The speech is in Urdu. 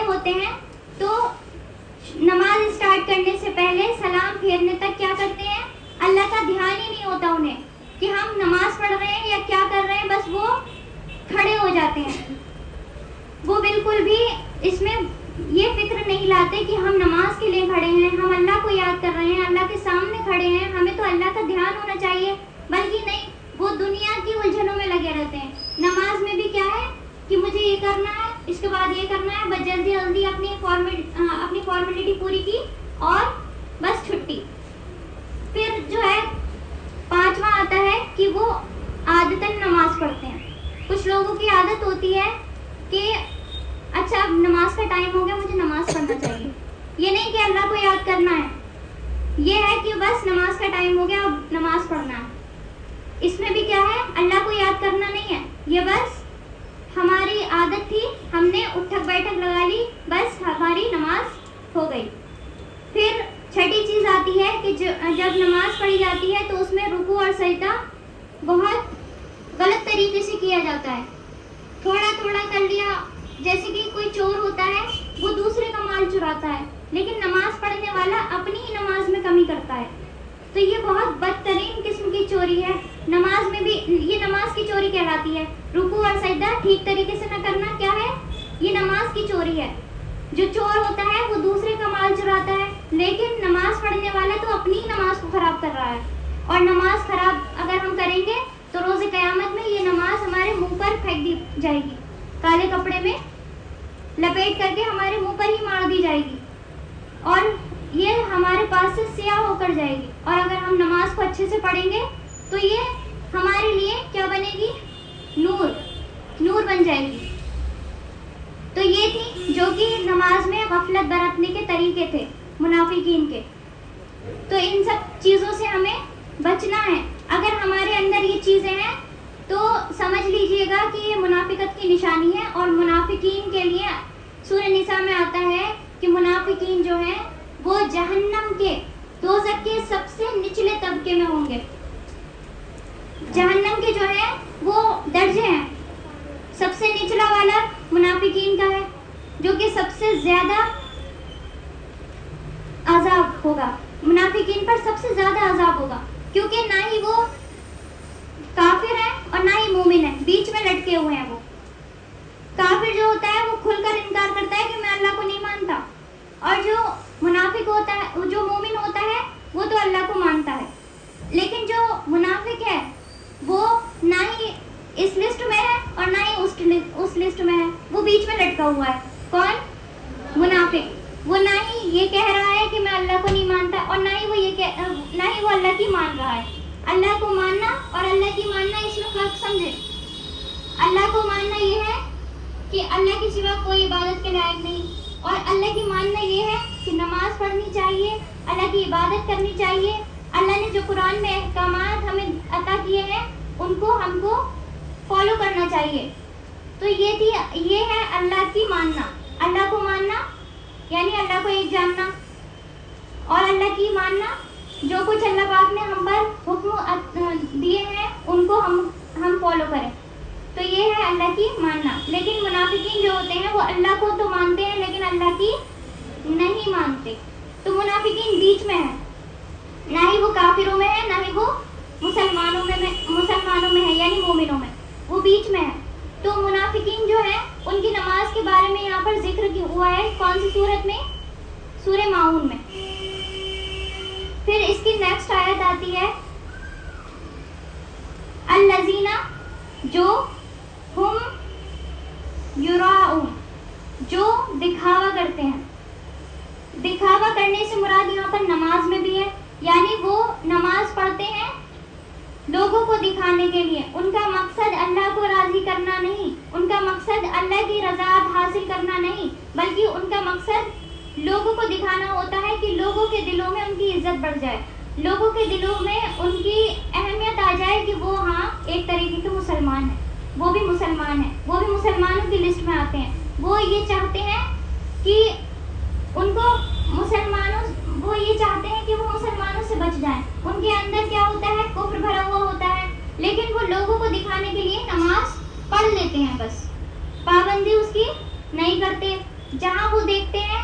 ہوتے ہیں تو نماز اسٹارٹ کرنے سے پہلے سلام پھیرنے تک کیا کرتے ہیں؟ اللہ کا دھیان ہی نہیں ہوتا انہیں کہ ہم نماز پڑھ رہے ہیں یا کیا کر رہے ہیں، بس وہ کھڑے ہو جاتے ہیں. وہ بالکل بھی اس میں یہ فکر نہیں لاتے کہ ہم نماز کے لیے کھڑے ہیں، ہم اللہ کو یاد کر رہے ہیں، اللہ کے سامنے کھڑے ہیں، ہمیں تو اللہ کا دھیان ہونا چاہیے. بلکہ نہیں، وہ دنیا کی الجھنوں میں لگے رہتے ہیں. نماز میں بھی کیا ہے کہ مجھے یہ کرنا ہے، اس کے بعد یہ کرنا ہے، بس جلدی جلدی اپنی فارمیلٹی پوری کی اور بس چھٹی. پھر جو ہے 5واں آتا ہے کہ وہ عادتاً نماز پڑھتے ہیں. کچھ لوگوں کی عادت ہوتی ہے کہ اچھا اب نماز کا ٹائم ہو گیا، مجھے نماز پڑھنا چاہیے. یہ نہیں کہ اللہ کو یاد کرنا ہے، یہ ہے کہ بس نماز کا ٹائم ہو گیا، اب نماز پڑھنا ہے. اس میں بھی کیا ہے؟ اللہ کو یاد کرنا نہیں ہے، یہ بس ہماری عادت تھی، ہم نے اٹھک بیٹھک لگا لی، بس ہماری نماز ہو گئی. پھر چھٹی چیز آتی ہے کہ جب نماز پڑھی جاتی ہے تو اس میں رکوع اور سجدہ بہت غلط طریقے سے کیا جاتا ہے. تھوڑا تھوڑا کر لیا، جیسے کہ کوئی چور ہوتا ہے وہ دوسرے کا مال چراتا ہے، لیکن نماز پڑھنے والا اپنی ہی نماز میں کمی کرتا ہے. تو یہ بہت بدترین قسم کی چوری ہے. نماز میں بھی یہ نماز کی چوری کہلاتی ہے. رکوع اور سجدہ ٹھیک طریقے سے نہ کرنا کیا ہے؟ یہ نماز کی چوری ہے. جو چور ہوتا ہے وہ دوسرے کا مال چراتا ہے، لیکن نماز پڑھنے والا تو اپنی ہی نماز کو خراب کر رہا ہے. اور نماز خراب اگر ہم کریں گے تو روز قیامت میں یہ نماز ہمارے منہ پر پھینک دی جائے گی، کالے کپڑے میں لپیٹ کر کے ہمارے منہ پر ہی مار دی جائے گی، اور یہ ہمارے پاس سے سیاہ ہو کر جائے گی. اور اگر ہم نماز کو اچھے سے پڑھیں گے تو یہ ہمارے لیے کیا بنے گی؟ نور بن جائے گی. تو یہ تھی جو کہ نماز میں غفلت برتنے کے طریقے تھے منافقین کے. تو ان سب چیزوں سے ہمیں بچنا ہے. اگر ہمارے اندر یہ چیزیں ہیں تو سمجھ لیجئے گا کہ یہ منافقت کی نشانی ہے. اور منافقین کے لیے سورہ نساء میں آتا ہے کہ منافقین جو ہیں وہ جہنم کے، دوزخ کے سب سے نچلے طبقے میں ہوں گے. جہنم کے جو ہے وہ درجے ہیں، سب سے نچلا والا منافقین کا ہے، جو کہ سب سے زیادہ عذاب ہوگا. منافقین پر سب سے زیادہ عذاب ہوگا، کیونکہ نہ ہی وہ کافر ہیں اور نہ ہی مومن ہیں، بیچ میں لٹکے ہوئے ہیں. وہ کافر جو ہوتا ہے وہ کھل کر انکار کرتا ہے کہ میں اللہ کو نہیں مانتا، اور جو منافق ہوتا ہے، جو مومن ہوتا ہے، وہ تو اللہ کو مانتا ہے. لیکن جو منافق ہے وہ نہ ہی اس لسٹ میں ہے اور نہ ہی اس لسٹ میں ہے، وہ بیچ میں لٹکا ہوا ہے. کون؟ منافق. وہ نہ ہی یہ کہہ رہا ہے کہ میں اللہ کو نہیں مانتا، اور نہ ہی وہ اللہ کی مان رہا ہے. اللہ کو ماننا اور اللہ کی ماننا اس میں فرق سمجھے. اللہ کو ماننا یہ ہے کہ اللہ کے سوا کوئی عبادت کے لائق نہیں، اور اللہ کی ماننا یہ ہے کہ نماز پڑھنی چاہیے، اللہ کی عبادت کرنی چاہیے. اللہ نے جو قرآن میں احکامات ہمیں عطا کیے ہیں ان کو ہم کو فالو کرنا چاہیے. تو یہ ہے اللہ کی ماننا. اللہ کو ماننا یعنی اللہ کو ایک جاننا، اور اللہ کی ماننا جو کچھ اللہ پاک نے ہم پر حکم دیے ہیں ان کو ہم فالو کریں. تو یہ ہے اللہ کی ماننا. لیکن منافقین جو ہوتے ہیں وہ اللہ کو تو مانتے ہیں لیکن اللہ کی نہیں مانتے. تو منافقین بیچ میں ہے، نہ ہی وہ کافروں میں ہے، نہ ہی وہ مسلمانوں میں ہے یعنی مومنوں میں، وہ بیچ میں ہے. تو منافقین جو ہیں ان کی نماز کے بارے میں یہاں پر ذکر ہوا ہے. کون سی صورت میں؟ سورہ ماؤن میں. پھر اس کی نیکسٹ آیت آتی ہے الذین، جو ہم یراؤن، جو دکھاوا کرتے ہیں. دکھاوا کرنے سے مراد یہاں پر نماز میں بھی ہے، یعنی وہ نماز پڑھتے ہیں لوگوں کو دکھانے کے لیے. ان کا مقصد اللہ کو راضی کرنا نہیں، ان کا مقصد اللہ کی رضا حاصل کرنا نہیں، بلکہ ان کا مقصد لوگوں کو دکھانا ہوتا ہے کہ لوگوں کے دلوں میں ان کی عزت بڑھ جائے، لوگوں کے دلوں میں ان کی اہمیت آ جائے کہ وہ ہاں ایک طریقے کے مسلمان ہیں، وہ بھی مسلمان ہیں، وہ بھی مسلمانوں کی لسٹ میں آتے ہیں. وہ یہ چاہتے ہیں کہ وہ یہ چاہتے ہیں کہ وہ مسلمانوں سے بچ جائیں. ان کے اندر کیا ہوتا ہے؟ کفر بھرا ہوا ہوتا ہے، لیکن وہ لوگوں کو دکھانے کے لیے نماز پڑھ لیتے ہیں، بس پابندی اس کی نہیں کرتے. جہاں وہ دیکھتے ہیں